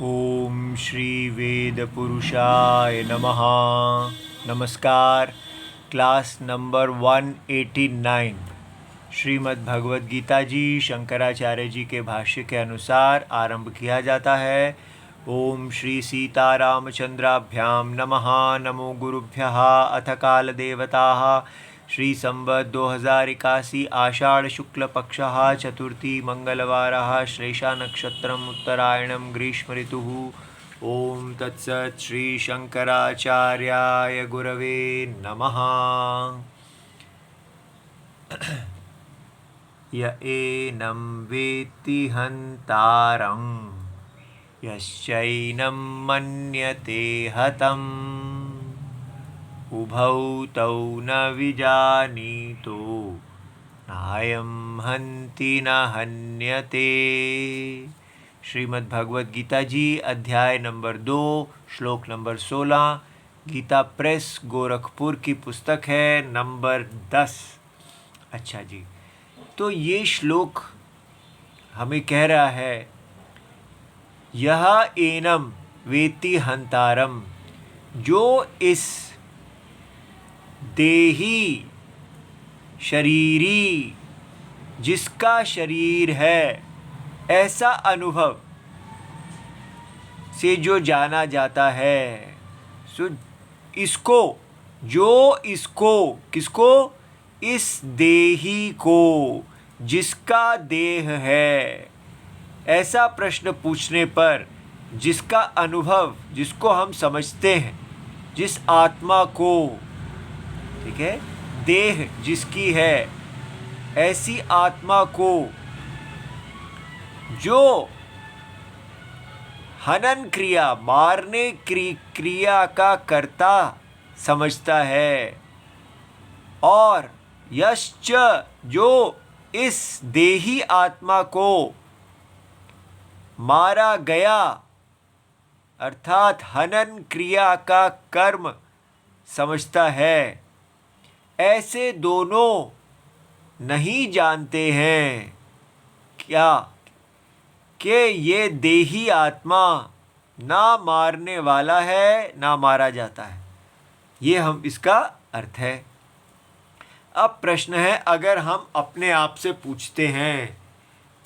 ओम श्री वेद पुरुषाय नमः। नमस्कार। क्लास नंबर 189 श्रीमद् भगवद गीता जी शंकराचार्य जी के भाष्य के अनुसार आरंभ किया जाता है। ओम श्री सीतारामचंद्राभ्याम नमः। नमो गुरुभ्यः। अथ काल देवताः श्री संवत् 2081 आषाढ़ शुक्ल पक्षः चतुर्थी मंगलवारः श्लेषा नक्षत्रम उत्तरायणम ग्रीष्म ऋतुः। ओम तत्सत् श्री शंकराचार्याय गुरवे नमः। य एनं वेत्ति हन्तारं यश्चैनं मन्यते हतम् उभौ तौ न विजानीतो नायं हन्ति न हन्यते। श्रीमद् भगवद गीता जी अध्याय नंबर 2 श्लोक नंबर 16 गीता प्रेस गोरखपुर की पुस्तक है नंबर 10। अच्छा जी, तो ये श्लोक हमें कह रहा है यह एनम वेति हंतारम, जो इस देही शरीरी जिसका शरीर है ऐसा अनुभव से जो जाना जाता है, सो इसको किसको, इस देही को जिसका देह है, ऐसा प्रश्न पूछने पर जिसका अनुभव, जिसको हम समझते हैं, जिस आत्मा को, ठीक है, देह जिसकी है, ऐसी आत्मा को जो हनन क्रिया, मारने क्रिया का कर्ता समझता है, और यश्च, जो इस देही आत्मा को मारा गया अर्थात हनन क्रिया का कर्म समझता है, ऐसे दोनों नहीं जानते हैं क्या कि ये देही आत्मा ना मारने वाला है ना मारा जाता है। ये हम इसका अर्थ है। अब प्रश्न है, अगर हम अपने आप से पूछते हैं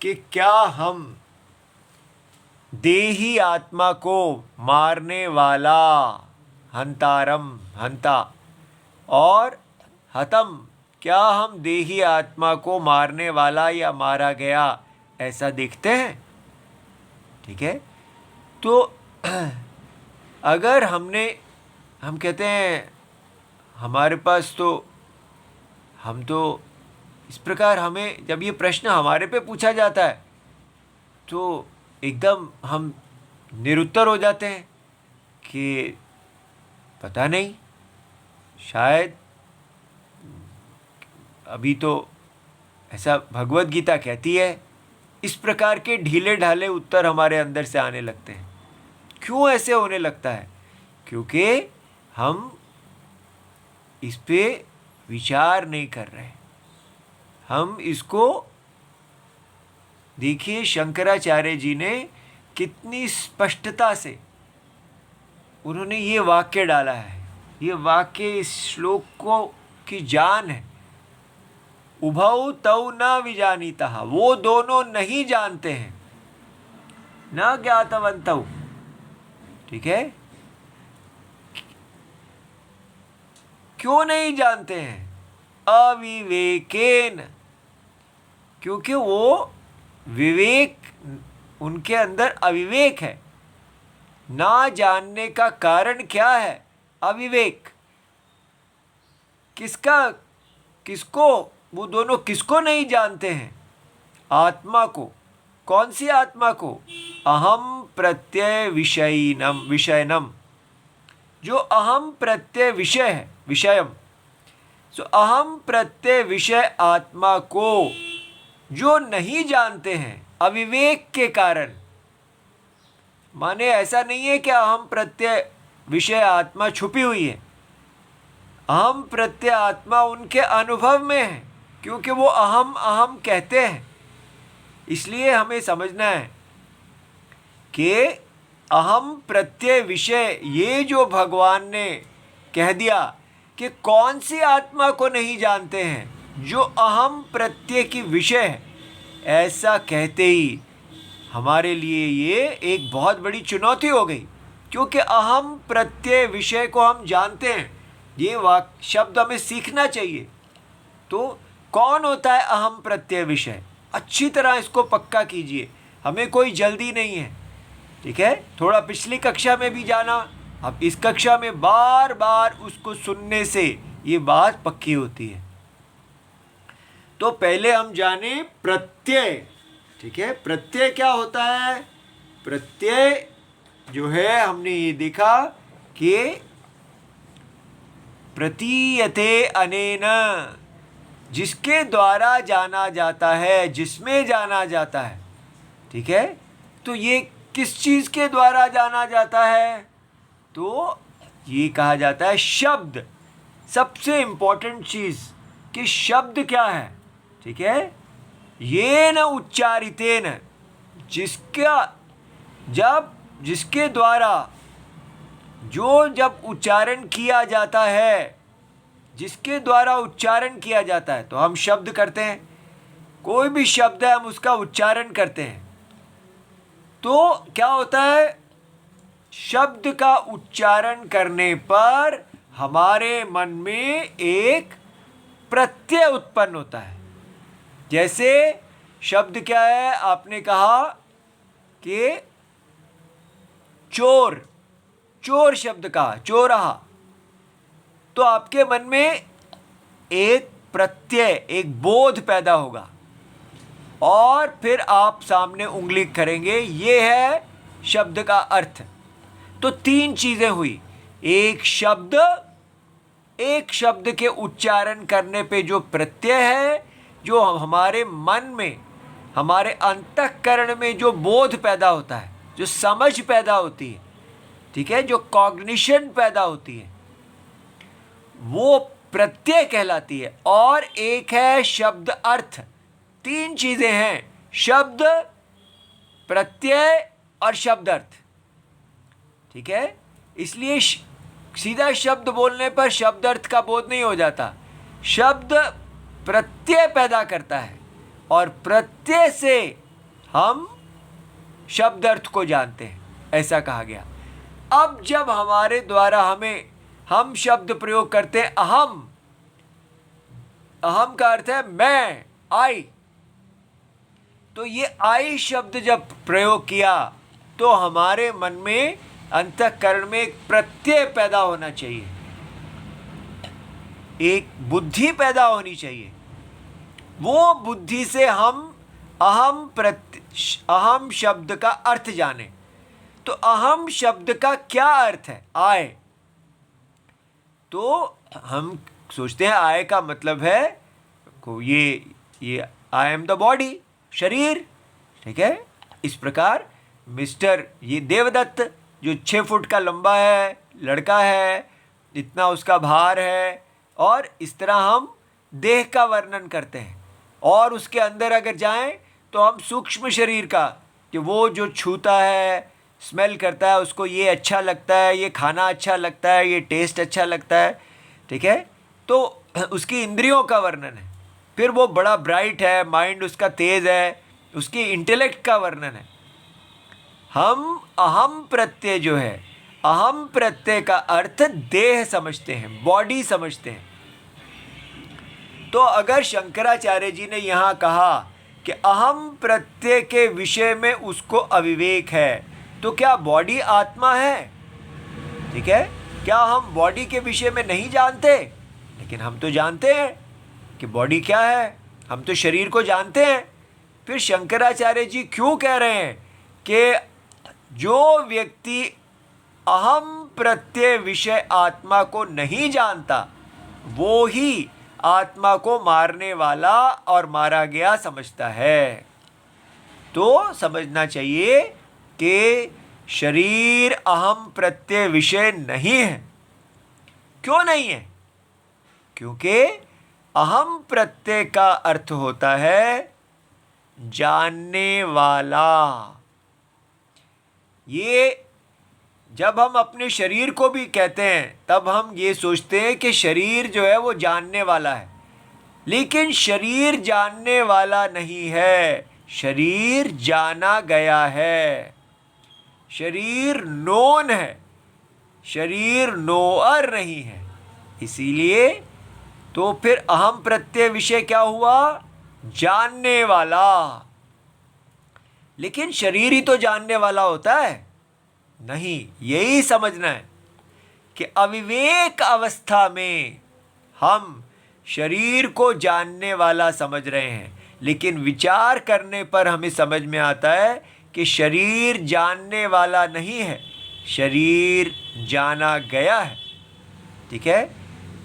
कि क्या हम देही आत्मा को मारने वाला, हंतारम हंता, और हतम, क्या हम देही आत्मा को मारने वाला या मारा गया ऐसा देखते हैं? ठीक है, तो अगर हम कहते हैं हमारे पास तो, हम तो इस प्रकार, हमें जब ये प्रश्न हमारे पे पूछा जाता है तो एकदम हम निरुत्तर हो जाते हैं कि पता नहीं, शायद अभी तो ऐसा भगवद गीता कहती है। इस प्रकार के ढीले ढाले उत्तर हमारे अंदर से आने लगते हैं। क्यों ऐसे होने लगता है? क्योंकि हम इस पे विचार नहीं कर रहे। हम इसको देखिए, शंकराचार्य जी ने कितनी स्पष्टता से उन्होंने ये वाक्य डाला है। ये वाक्य इस श्लोक को की जान है। उभौ तौ न विजानीतः, वो दोनों नहीं जानते हैं, न ज्ञातवन्तौ। ठीक है, क्यों नहीं जानते हैं? अविवेकेन, क्योंकि वो विवेक, उनके अंदर अविवेक है। ना जानने का कारण क्या है? अविवेक। किसको वो दोनों किसको नहीं जानते हैं? आत्मा को। कौन सी आत्मा को? अहम प्रत्यय विषयनम, जो अहम प्रत्यय विषय है, विषयम। सो अहम प्रत्यय विषय आत्मा को जो नहीं जानते हैं अविवेक के कारण। माने ऐसा नहीं है कि अहम प्रत्यय विषय आत्मा छुपी हुई है। अहम प्रत्यय आत्मा उनके अनुभव में है, क्योंकि वो अहम अहम कहते हैं। इसलिए हमें समझना है कि अहम प्रत्यय विषय, ये जो भगवान ने कह दिया कि कौन सी आत्मा को नहीं जानते हैं, जो अहम प्रत्यय की विषय है, ऐसा कहते ही हमारे लिए ये एक बहुत बड़ी चुनौती हो गई, क्योंकि अहम प्रत्यय विषय को हम जानते हैं, ये शब्द हमें सीखना चाहिए। तो कौन होता है अहम प्रत्यय विषय, अच्छी तरह इसको पक्का कीजिए, हमें कोई जल्दी नहीं है, ठीक है। थोड़ा पिछली कक्षा में भी जाना, अब इस कक्षा में बार बार उसको सुनने से ये बात पक्की होती है। तो पहले हम जाने प्रत्यय, ठीक है। प्रत्यय क्या होता है? प्रत्यय जो है, हमने ये देखा कि प्रतीयते अनेन, जिसके द्वारा जाना जाता है, जिसमें जाना जाता है, ठीक है। तो ये किस चीज़ के द्वारा जाना जाता है? तो ये कहा जाता है शब्द। सबसे इम्पोर्टेंट चीज़ कि शब्द क्या है, ठीक है। ये न उच्चारितेन, जिसके द्वारा जब उच्चारण किया जाता है, जिसके द्वारा उच्चारण किया जाता है, तो हम शब्द करते हैं। कोई भी शब्द है, हम उसका उच्चारण करते हैं। तो क्या होता है? शब्द का उच्चारण करने पर हमारे मन में एक प्रत्यय उत्पन्न होता है। जैसे शब्द क्या है? आपने कहा कि चोर, चोर शब्द कहा, चोरहा, तो आपके मन में एक प्रत्यय, एक बोध पैदा होगा, और फिर आप सामने उंगली करेंगे, ये है शब्द का अर्थ। तो तीन चीजें हुई, एक शब्द के उच्चारण करने पे जो प्रत्यय है, जो हमारे मन में, हमारे अंतःकरण में जो बोध पैदा होता है, जो समझ पैदा होती है, ठीक है, जो कॉग्निशन पैदा होती है, वो प्रत्यय कहलाती है। और एक है शब्द अर्थ। तीन चीजें हैं, शब्द, प्रत्यय और शब्द अर्थ, ठीक है। इसलिए सीधा शब्द बोलने पर शब्द अर्थ का बोध नहीं हो जाता। शब्द प्रत्यय पैदा करता है, और प्रत्यय से हम शब्द अर्थ को जानते हैं, ऐसा कहा गया। अब जब हमारे द्वारा हम शब्द प्रयोग करते हैं, अहम, अहम का अर्थ है मैं, आई, तो ये आई शब्द जब प्रयोग किया, तो हमारे मन में, अंतःकरण में एक प्रत्यय पैदा होना चाहिए, एक बुद्धि पैदा होनी चाहिए। वो बुद्धि से हम अहम शब्द का अर्थ जाने। तो अहम शब्द का क्या अर्थ है? आय। तो हम सोचते हैं आय का मतलब है को ये आई एम द बॉडी, शरीर, ठीक है। इस प्रकार ये देवदत्त जो 6 फुट का लंबा है, लड़का है, इतना उसका भार है, और इस तरह हम देह का वर्णन करते हैं। और उसके अंदर अगर जाएं तो हम सूक्ष्म शरीर का, कि वो जो छूता है, स्मेल करता है, उसको ये अच्छा लगता है, ये खाना अच्छा लगता है, ये टेस्ट अच्छा लगता है, ठीक है। तो उसकी इंद्रियों का वर्णन है। फिर वो बड़ा ब्राइट है, माइंड उसका तेज है, उसकी इंटेलेक्ट का वर्णन है। हम अहम प्रत्यय जो है, अहम प्रत्यय का अर्थ देह समझते हैं, बॉडी समझते हैं। तो अगर शंकराचार्य जी ने यहाँ कहा कि अहम प्रत्यय के विषय में उसको अविवेक है, तो क्या बॉडी आत्मा है? ठीक है, क्या हम बॉडी के विषय में नहीं जानते? लेकिन हम तो जानते हैं कि बॉडी क्या है, हम तो शरीर को जानते हैं। फिर शंकराचार्य जी क्यों कह रहे हैं कि जो व्यक्ति अहम प्रत्यय विषय आत्मा को नहीं जानता, वो ही आत्मा को मारने वाला और मारा गया समझता है। तो समझना चाहिए कि शरीर अहम प्रत्यय विषय नहीं है। क्यों नहीं है? क्योंकि अहम प्रत्यय का अर्थ होता है जानने वाला। ये जब हम अपने शरीर को भी कहते हैं तब हम ये सोचते हैं कि शरीर जो है वो जानने वाला है, लेकिन शरीर जानने वाला नहीं है, शरीर जाना गया है। शरीर नोन है, शरीर नोअर नहीं है। इसीलिए तो फिर अहम प्रत्यय विषय क्या हुआ? जानने वाला। लेकिन शरीर ही तो जानने वाला होता है? नहीं, यही समझना है कि अविवेक अवस्था में हम शरीर को जानने वाला समझ रहे हैं, लेकिन विचार करने पर हमें समझ में आता है कि शरीर जानने वाला नहीं है, शरीर जाना गया है। ठीक है?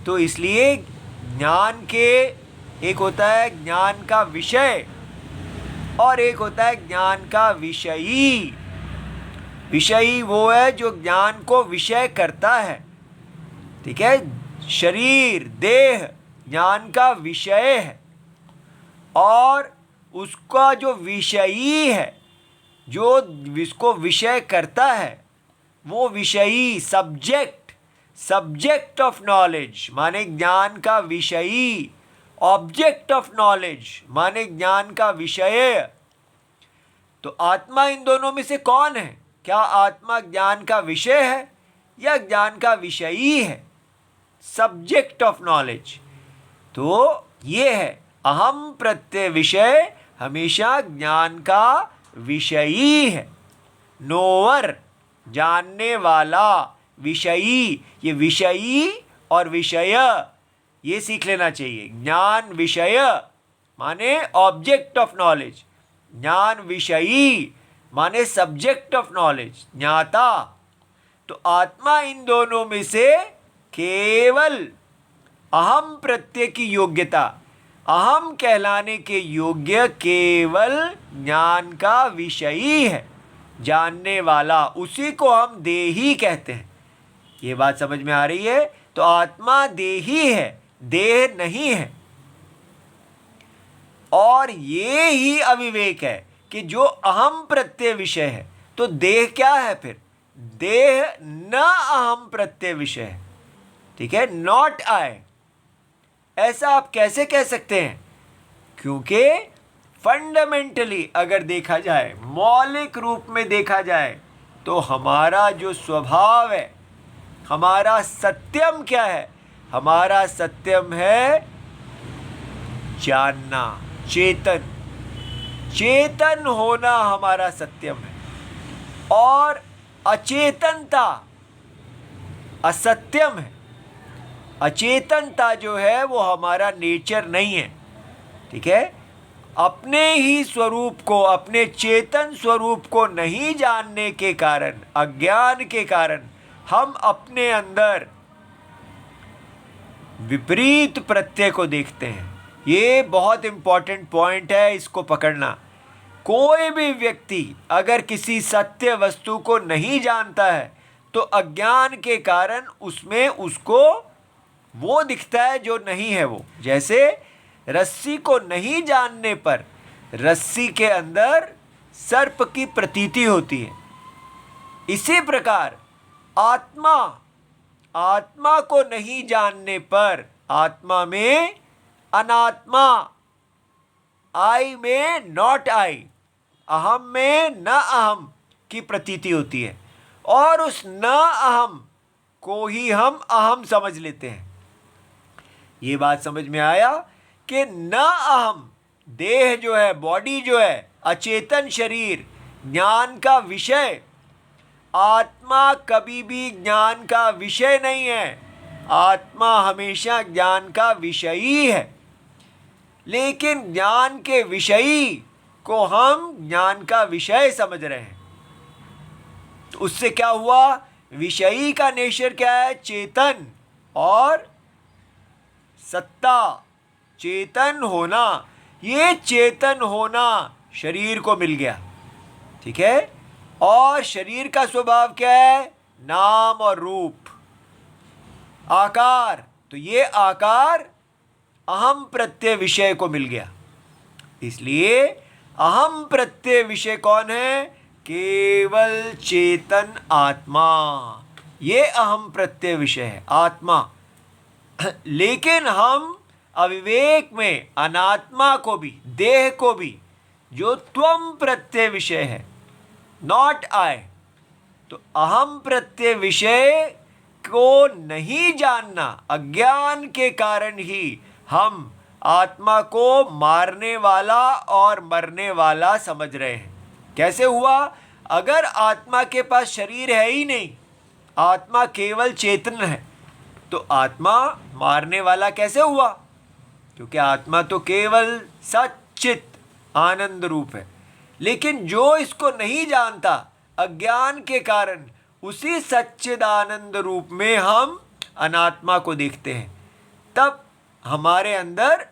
तो इसलिए ज्ञान के एक होता है ज्ञान का विषय और एक होता है ज्ञान का विषयी। विषयी वो है जो ज्ञान को विषय करता है। ठीक है? शरीर, देह ज्ञान का विषय है और उसका जो विषयी है, जो इसको विषय करता है, वो विषयी सब्जेक्ट ऑफ नॉलेज माने ज्ञान का विषयी, ऑब्जेक्ट ऑफ नॉलेज माने ज्ञान का विषय। तो आत्मा इन दोनों में से कौन है? क्या आत्मा ज्ञान का विषय है या ज्ञान का विषयी है? Subject of knowledge. तो ये है अहम प्रत्यय विषय हमेशा ज्ञान का विषयी है। नोअर जानने वाला, विषयी, ये विषयी और विषय ये सीख लेना चाहिए। ज्ञान विषय माने ऑब्जेक्ट ऑफ नॉलेज, ज्ञान विषयी माने सब्जेक्ट ऑफ नॉलेज, ज्ञाता। तो आत्मा इन दोनों में से केवल अहम प्रत्यय की योग्यता, अहम कहलाने के योग्य केवल ज्ञान का विषयी है, जानने वाला, उसी को हम देही कहते हैं। ये बात समझ में आ रही है? तो आत्मा देही है, देह नहीं है। और ये ही अविवेक है कि जो अहम प्रत्यय विषय है, तो देह क्या है फिर? देह न अहम प्रत्यय विषय है। ठीक है? Not I. ऐसा आप कैसे कह सकते हैं? क्योंकि फंडामेंटली अगर देखा जाए, मौलिक रूप में देखा जाए, तो हमारा जो स्वभाव है, हमारा सत्यम क्या है? हमारा सत्यम है जानना, चेतन, चेतन होना हमारा सत्यम है। और अचेतनता असत्यम है। अचेतनता जो है वो हमारा नेचर नहीं है। ठीक है? अपने ही स्वरूप को, अपने चेतन स्वरूप को नहीं जानने के कारण, अज्ञान के कारण हम अपने अंदर विपरीत प्रत्यय को देखते हैं। ये बहुत इंपॉर्टेंट पॉइंट है, इसको पकड़ना। कोई भी व्यक्ति अगर किसी सत्य वस्तु को नहीं जानता है तो अज्ञान के कारण उसमें उसको वो दिखता है जो नहीं है वो। जैसे रस्सी को नहीं जानने पर रस्सी के अंदर सर्प की प्रतीति होती है। इसी प्रकार आत्मा, आत्मा को नहीं जानने पर आत्मा में अनात्मा, आई में नॉट आई, अहम में न अहम की प्रतीति होती है और उस न अहम को ही हम अहम समझ लेते हैं। ये बात समझ में आया कि न अहम, देह जो है, बॉडी जो है, अचेतन शरीर ज्ञान का विषय, आत्मा कभी भी ज्ञान का विषय नहीं है। आत्मा हमेशा ज्ञान का विषयी है, लेकिन ज्ञान के विषयी को हम ज्ञान का विषय समझ रहे हैं। तो उससे क्या हुआ? विषयी का नेचर क्या है? चेतन और सत्ता, चेतन होना। ये चेतन होना शरीर को मिल गया। ठीक है? और शरीर का स्वभाव क्या है? नाम और रूप, आकार। तो ये आकार अहम प्रत्यय विषय को मिल गया। इसलिए अहम प्रत्यय विषय कौन है? केवल चेतन आत्मा, ये अहम प्रत्यय विषय है, आत्मा। लेकिन हम अविवेक में अनात्मा को भी, देह को भी, जो त्वम प्रत्यय विषय है, नॉट आई, तो अहम प्रत्यय विषय को नहीं जानना, अज्ञान के कारण ही हम आत्मा को मारने वाला और मरने वाला समझ रहे हैं। कैसे हुआ? अगर आत्मा के पास शरीर है ही नहीं, आत्मा केवल चेतन है, तो आत्मा मारने वाला कैसे हुआ? क्योंकि आत्मा तो केवल सच्चित आनंद रूप है। लेकिन जो इसको नहीं जानता, अज्ञान के कारण उसी सच्चिदानंद रूप में हम अनात्मा को देखते हैं। तब हमारे अंदर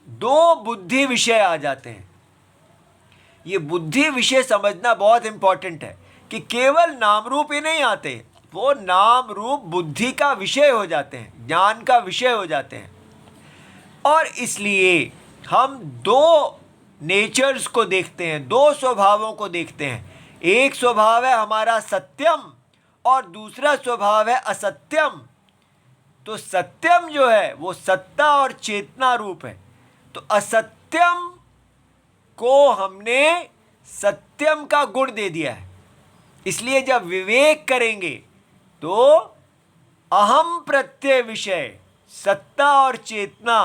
दो बुद्धि विषय आ जाते हैं। ये बुद्धि विषय समझना बहुत इंपॉर्टेंट है कि केवल नाम रूप ही नहीं आते, वो नाम रूप बुद्धि का विषय हो जाते हैं, ज्ञान का विषय हो जाते हैं। और इसलिए हम दो नेचर्स को देखते हैं, दो स्वभावों को देखते हैं। एक स्वभाव है हमारा सत्यम और दूसरा स्वभाव है असत्यम। तो सत्यम जो है वो सत्ता और चेतना रूप है, तो असत्यम को हमने सत्यम का गुण दे दिया है। इसलिए जब विवेक करेंगे तो अहम प्रत्यय विषय सत्ता और चेतना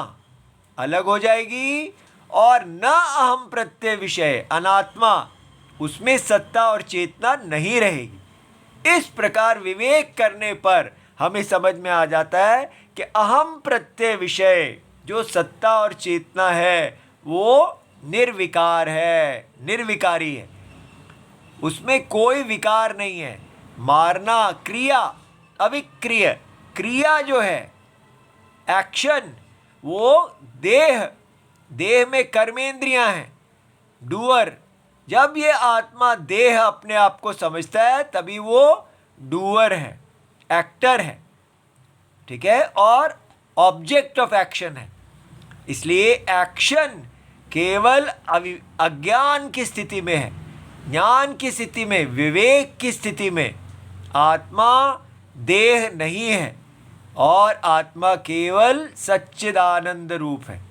अलग हो जाएगी, और न अहम प्रत्यय विषय अनात्मा, उसमें सत्ता और चेतना नहीं रहेगी। इस प्रकार विवेक करने पर हमें समझ में आ जाता है कि अहम प्रत्यय विषय जो सत्ता और चेतना है वो निर्विकार है, निर्विकारी है, उसमें कोई विकार नहीं है। मारना क्रिया, अविक्रिय क्रिया जो है, एक्शन, वो देह में कर्मेंद्रियां हैं, डूअर। जब ये आत्मा देह अपने आप को समझता है तभी वो डूअर है, एक्टर है, ठीक है, और ऑब्जेक्ट ऑफ एक्शन है। इसलिए एक्शन केवल अज्ञान की स्थिति में है। ज्ञान की स्थिति में, विवेक की स्थिति में आत्मा देह नहीं है और आत्मा केवल सच्चिदानंद रूप है।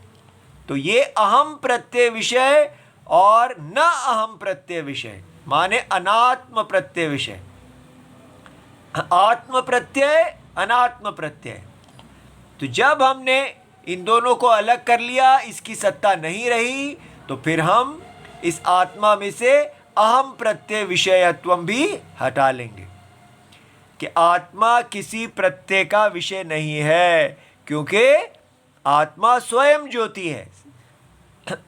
तो ये अहम प्रत्यय विषय और न अहम प्रत्यय विषय माने अनात्म प्रत्यय विषय, आत्म प्रत्यय, अनात्म प्रत्यय। तो जब हमने इन दोनों को अलग कर लिया, इसकी सत्ता नहीं रही, तो फिर हम इस आत्मा में से अहम प्रत्यय विषयत्व भी हटा लेंगे कि आत्मा किसी प्रत्यय का विषय नहीं है, क्योंकि आत्मा स्वयं ज्योति है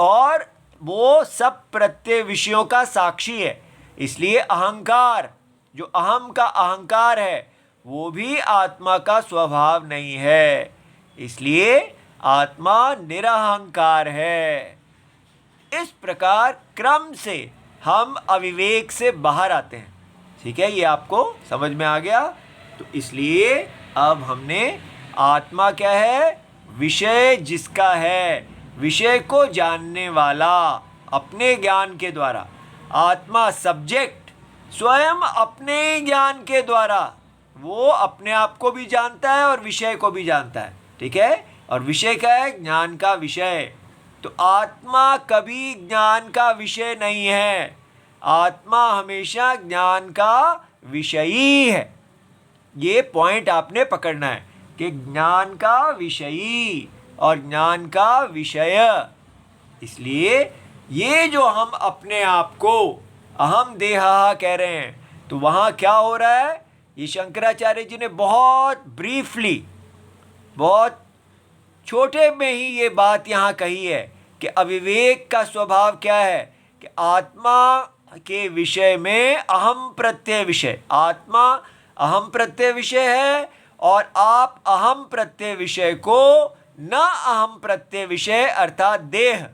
और वो सब प्रत्यय विषयों का साक्षी है। इसलिए अहंकार, जो अहम का अहंकार है, वो भी आत्मा का स्वभाव नहीं है। इसलिए आत्मा निरहंकार है। इस प्रकार क्रम से हम अविवेक से बाहर आते हैं। ठीक है, ये आपको समझ में आ गया। तो इसलिए अब हमने आत्मा क्या है, विषय जिसका है, विषय को जानने वाला अपने ज्ञान के द्वारा। आत्मा सब्जेक्ट स्वयं अपने ज्ञान के द्वारा वो अपने आप को भी जानता है और विषय को भी जानता है। ठीक है, और विषय क्या है, ज्ञान का विषय। तो आत्मा कभी ज्ञान का विषय नहीं है, आत्मा हमेशा ज्ञान का विषयी है। ये पॉइंट आपने पकड़ना है कि ज्ञान का विषयी और ज्ञान का विषय। इसलिए ये जो हम अपने आप को अहम देहा कह रहे हैं, तो वहाँ क्या हो रहा है, ये शंकराचार्य जी ने बहुत ब्रीफली, बहुत छोटे में ही ये बात यहाँ कही है कि अविवेक का स्वभाव क्या है कि आत्मा के विषय में अहम प्रत्यय विषय, आत्मा अहम प्रत्यय विषय है और आप अहम प्रत्यय विषय को न अहम प्रत्यय विषय अर्थात देह,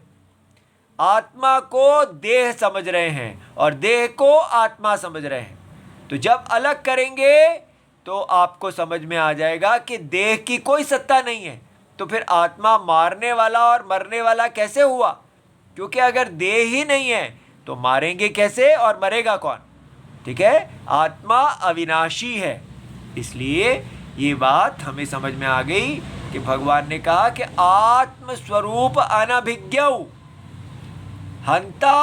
आत्मा को देह समझ रहे हैं और देह को आत्मा समझ रहे हैं। तो जब अलग करेंगे तो आपको समझ में आ जाएगा कि देह की कोई सत्ता नहीं है। तो फिर आत्मा मारने वाला और मरने वाला कैसे हुआ? क्योंकि अगर देह ही नहीं है तो मारेंगे कैसे और मरेगा कौन? ठीक है, आत्मा अविनाशी है। इसलिए ये बात हमें समझ में आ गई कि भगवान ने कहा कि आत्म स्वरूप अनभिज्ञौ हंता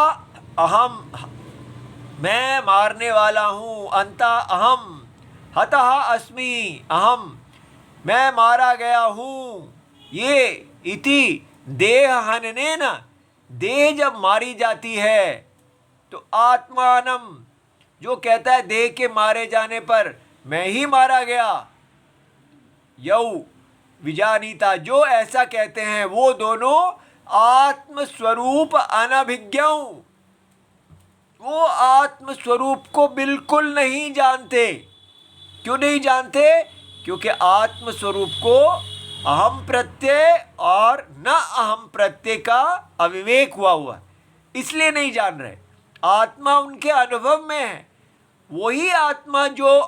अहम, मैं मारने वाला हूँ, अंता अहम, हतः अस्मि अहम, मैं मारा गया हूँ। ये इति देह हननेन, देह जब मारी जाती है तो आत्मानम, जो कहता है देह के मारे जाने पर मैं ही मारा गया, यौ विजानीता, जो ऐसा कहते हैं वो दोनों आत्म स्वरूप अनभिज्ञौ, वो आत्म स्वरूप को बिल्कुल नहीं जानते। क्यों नहीं जानते? क्योंकि आत्म स्वरूप को अहम प्रत्यय और न अहम प्रत्यय का अविवेक हुआ, इसलिए नहीं जान रहे। आत्मा उनके अनुभव में है, वही आत्मा जो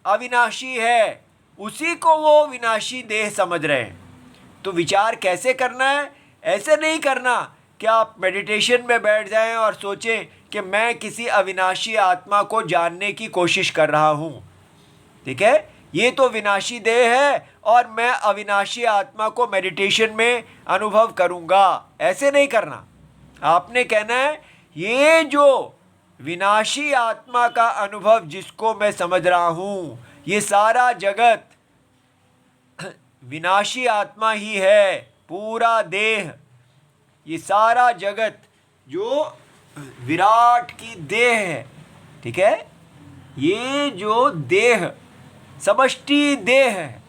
अविनाशी है उसी को वो विनाशी देह समझ रहे हैं। तो विचार कैसे करना है? ऐसे नहीं करना कि आप मेडिटेशन में बैठ जाएं और सोचें कि मैं किसी अविनाशी आत्मा को जानने की कोशिश कर रहा हूँ। ठीक है, ये तो विनाशी देह है और मैं अविनाशी आत्मा को मेडिटेशन में अनुभव करूँगा, ऐसे नहीं करना। आपने कहना है ये जो विनाशी आत्मा का अनुभव जिसको मैं समझ रहा हूँ, ये सारा जगत विनाशी आत्मा ही है, पूरा देह, ये सारा जगत जो विराट की देह है। ठीक है, ये जो देह समष्टि देह है,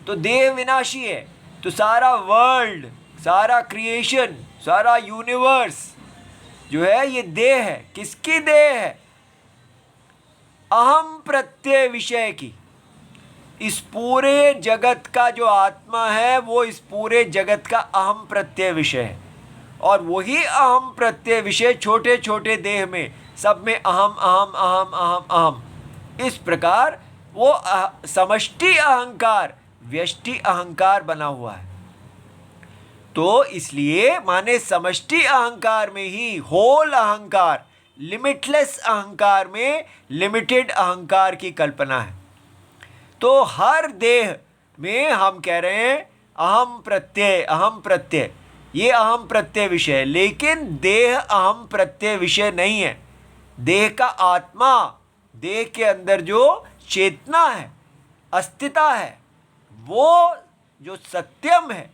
तो देह विनाशी है, तो सारा वर्ल्ड, सारा क्रिएशन, सारा यूनिवर्स जो है ये देह है। किसकी देह है? अहम प्रत्यय विषय की। इस पूरे जगत का जो आत्मा है वो इस पूरे जगत का अहम प्रत्यय विषय है, और वही अहम प्रत्यय विषय छोटे छोटे देह में, सब में अहम अहम अहम अहम अहम, इस प्रकार वो समष्टि अहंकार व्यष्टि अहंकार बना हुआ है। तो इसलिए माने समष्टि अहंकार में ही होल अहंकार, लिमिटलेस अहंकार में लिमिटेड अहंकार की कल्पना है। तो हर देह में हम कह रहे हैं अहम प्रत्यय, अहम प्रत्यय, ये अहम प्रत्यय विषय है, लेकिन देह अहम प्रत्यय विषय नहीं है। देह का आत्मा, देह के अंदर जो चेतना है, अस्तित्व है, वो जो सत्यम है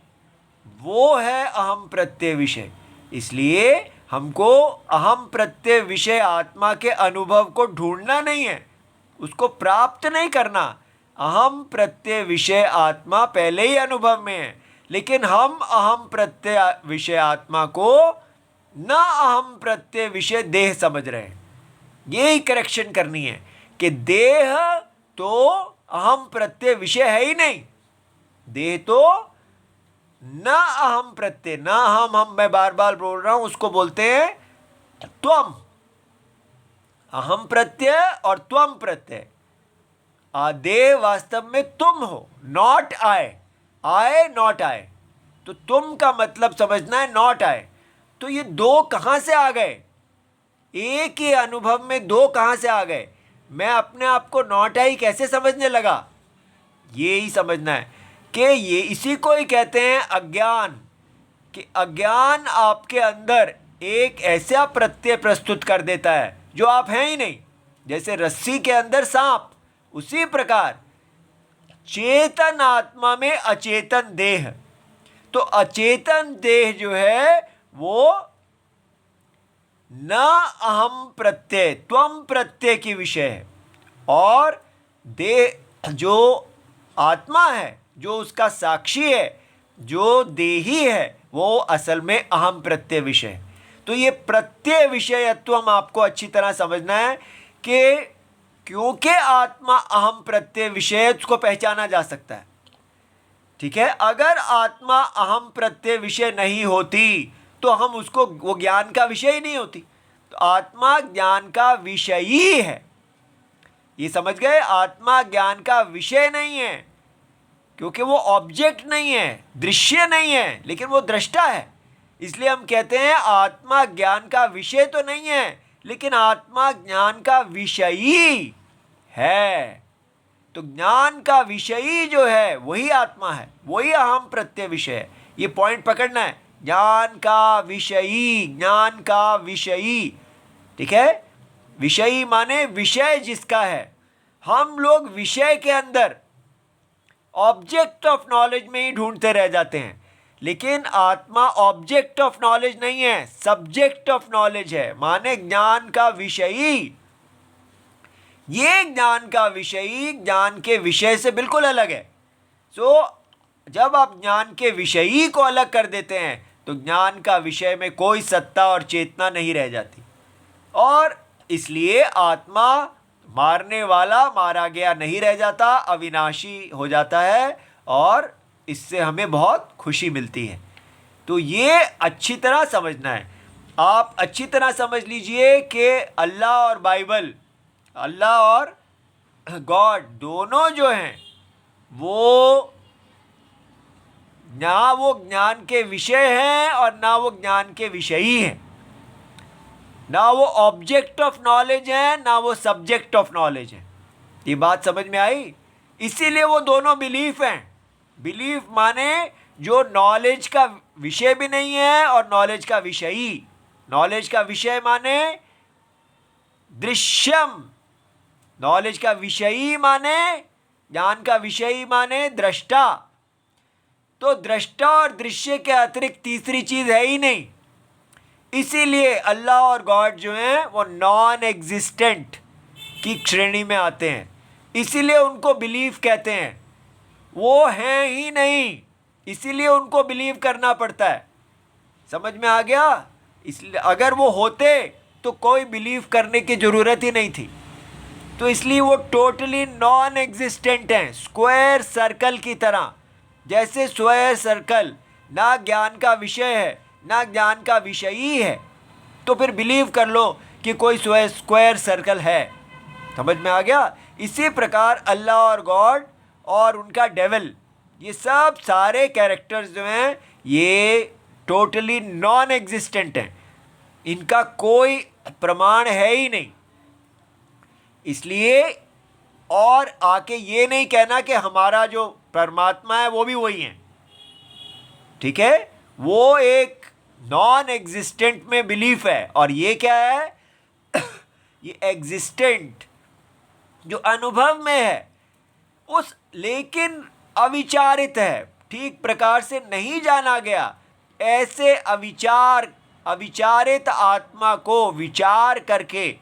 वो है अहम प्रत्यय विषय। इसलिए हमको अहम प्रत्यय विषय आत्मा के अनुभव को ढूंढना नहीं है, उसको प्राप्त नहीं करना। अहम प्रत्यय विषय आत्मा पहले ही अनुभव में है, लेकिन हम अहम प्रत्यय विषय आत्मा को न अहम प्रत्यय विषय देह समझ रहे हैं। यही करेक्शन करनी है कि देह तो अहम प्रत्यय विषय है ही नहीं, देह तो न अहम प्रत्यय, न हम मैं बार बार बोल रहा हूं, उसको बोलते हैं त्वम। अहम प्रत्यय और त्वम प्रत्यय। देह वास्तव में तुम हो, not I, I not I. तो तुम का मतलब समझना है नॉट आई। तो ये दो कहां से आ गए? एक ही अनुभव में दो कहां से आ गए? मैं अपने आप को नॉट आई कैसे समझने लगा? ये ही समझना है कि ये इसी को ही कहते हैं अज्ञान। कि अज्ञान आपके अंदर एक ऐसा प्रत्यय प्रस्तुत कर देता है जो आप हैं ही नहीं। जैसे रस्सी के अंदर सांप, उसी प्रकार चेतन आत्मा में अचेतन देह। तो अचेतन देह जो है वो न अहम प्रत्यय त्वम प्रत्यय की विषय है, और देह जो आत्मा है, जो उसका साक्षी है, जो देही है, वो असल में अहम प्रत्यय विषय है। तो ये प्रत्यय विषयत्व हम आपको अच्छी तरह समझना है कि क्योंकि आत्मा अहम प्रत्यय विषय, उसको पहचाना जा सकता है। ठीक है, अगर आत्मा अहम प्रत्यय विषय नहीं होती तो हम उसको, वो ज्ञान का विषय ही नहीं होती। तो आत्मा ज्ञान का विषय ही है, ये समझ गए? आत्मा ज्ञान का विषय नहीं है, क्योंकि वो ऑब्जेक्ट नहीं है, दृश्य नहीं है, लेकिन वो दृष्टा है। इसलिए हम कहते हैं आत्मा ज्ञान का विषय तो नहीं है, लेकिन आत्मा ज्ञान का विषयी है। तो ज्ञान का विषयी जो है वही आत्मा है, वही अहम प्रत्यय विषय है। ये पॉइंट पकड़ना है, ज्ञान का विषयी, ज्ञान का विषयी। ठीक है, विषयी माने विषय जिसका है। हम लोग विषय के अंदर ऑब्जेक्ट ऑफ नॉलेज में ही ढूंढते रह जाते हैं, लेकिन आत्मा ऑब्जेक्ट ऑफ नॉलेज नहीं है, सब्जेक्ट ऑफ नॉलेज है, माने ज्ञान का विषयी। ये ज्ञान का विषयी ज्ञान के विषय से बिल्कुल अलग है। जब आप ज्ञान के विषयी को अलग कर देते हैं तो ज्ञान का विषय में कोई सत्ता और चेतना नहीं रह जाती, और इसलिए आत्मा मारने वाला मारा गया नहीं रह जाता, अविनाशी हो जाता है, और इससे हमें बहुत खुशी मिलती है। तो ये अच्छी तरह समझना है। आप अच्छी तरह समझ लीजिए कि अल्लाह और बाइबल, अल्लाह और गॉड दोनों जो हैं वो ना वो ज्ञान के विषय हैं और ना वो ज्ञान के विषयी हैं, ना वो ऑब्जेक्ट ऑफ नॉलेज है ना वो सब्जेक्ट ऑफ नॉलेज है। ये बात समझ में आई? इसीलिए वो दोनों बिलीफ हैं। बिलीफ माने जो नॉलेज का विषय भी नहीं है और नॉलेज का विषयी। नॉलेज का विषय माने दृश्यम, नॉलेज का विषयी माने, ज्ञान का विषयी माने दृष्टा। तो दृष्टा और दृश्य के अतिरिक्त तीसरी चीज है ही नहीं। इसीलिए अल्लाह और गॉड जो हैं वो नॉन एग्जिस्टेंट की श्रेणी में आते हैं, इसीलिए उनको बिलीव कहते हैं। वो हैं ही नहीं, इसीलिए उनको बिलीव करना पड़ता है। समझ में आ गया? इसलिए अगर वो होते तो कोई बिलीव करने की ज़रूरत ही नहीं थी। तो इसलिए वो टोटली नॉन एग्जिस्टेंट हैं, स्क्वायर सर्कल की तरह। जैसे स्क्वायर सर्कल ना ज्ञान का विषय है ना ज्ञान का विषयी है, तो फिर बिलीव कर लो कि कोई स्क्वायर सर्कल है। समझ में आ गया? इसी प्रकार अल्लाह और गॉड और उनका डेविल, ये सब सारे कैरेक्टर्स जो हैं ये टोटली नॉन एग्जिस्टेंट हैं, इनका कोई प्रमाण है ही नहीं। इसलिए और आके ये नहीं कहना कि हमारा जो परमात्मा है वो भी वही है। ठीक है, वो एक नॉन एग्जिस्टेंट में बिलीफ है, और ये क्या है ये एग्जिस्टेंट जो अनुभव में है उस, लेकिन अविचारित है, ठीक प्रकार से नहीं जाना गया। ऐसे अविचारित आत्मा को विचार करके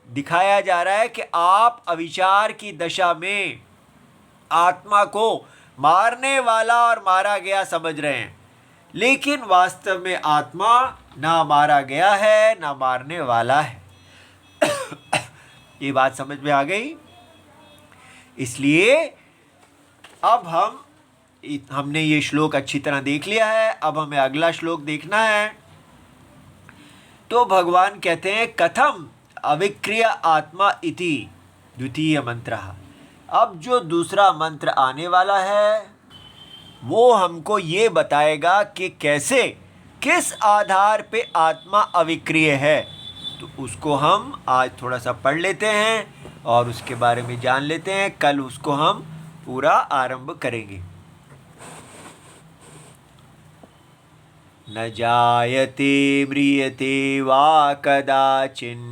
दिखाया जा रहा है कि आप अविचार की दशा में आत्मा को मारने वाला और मारा गया समझ रहे हैं, लेकिन वास्तव में आत्मा ना मारा गया है ना मारने वाला है। ये बात समझ में आ गई? इसलिए अब हमने ये श्लोक अच्छी तरह देख लिया है, अब हमें अगला श्लोक देखना है। तो भगवान कहते हैं कथम अविक्रिय आत्मा इति द्वितीय मंत्र। अब जो दूसरा मंत्र आने वाला है वो हमको ये बताएगा कि कैसे, किस आधार पे आत्मा अविक्रिय है। तो उसको हम आज थोड़ा सा पढ़ लेते हैं और उसके बारे में जान लेते हैं। कल उसको हम पूरा आरंभ करेंगे। न जायते म्रियते वा कदाचिन्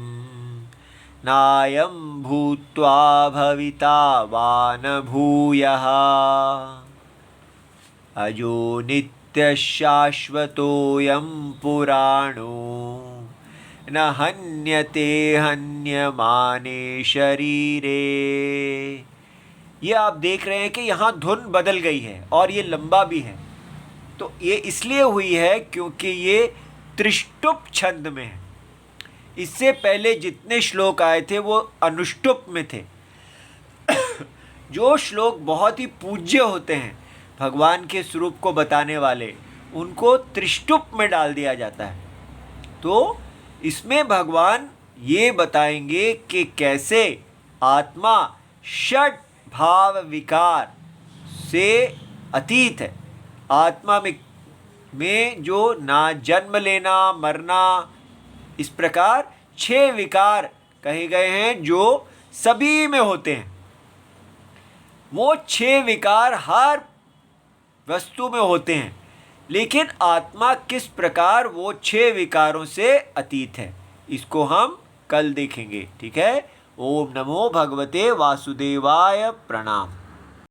नायं भूत्वा भविता वा न भूयः अजो नित्यशाश्वतोऽयं पुराणो न हन्यते हन्यमाने शरीरे। ये आप देख रहे हैं कि यहाँ धुन बदल गई है और ये लंबा भी है। तो ये इसलिए हुई है क्योंकि ये त्रिष्टुप छंद में है। इससे पहले जितने श्लोक आए थे वो अनुष्टुप में थे। जो श्लोक बहुत ही पूज्य होते हैं, भगवान के स्वरूप को बताने वाले, उनको त्रिष्टुप में डाल दिया जाता है। तो इसमें भगवान ये बताएंगे कि कैसे आत्मा षट भाव विकार से अतीत है। आत्मा में में जो ना जन्म लेना मरना, इस प्रकार 6 विकार कहे गए हैं जो सभी में होते हैं। वो 6 विकार हर वस्तु में होते हैं, लेकिन आत्मा किस प्रकार वो 6 विकारों से अतीत है, इसको हम कल देखेंगे। ठीक है। ओम नमो भगवते वासुदेवाय। प्रणाम।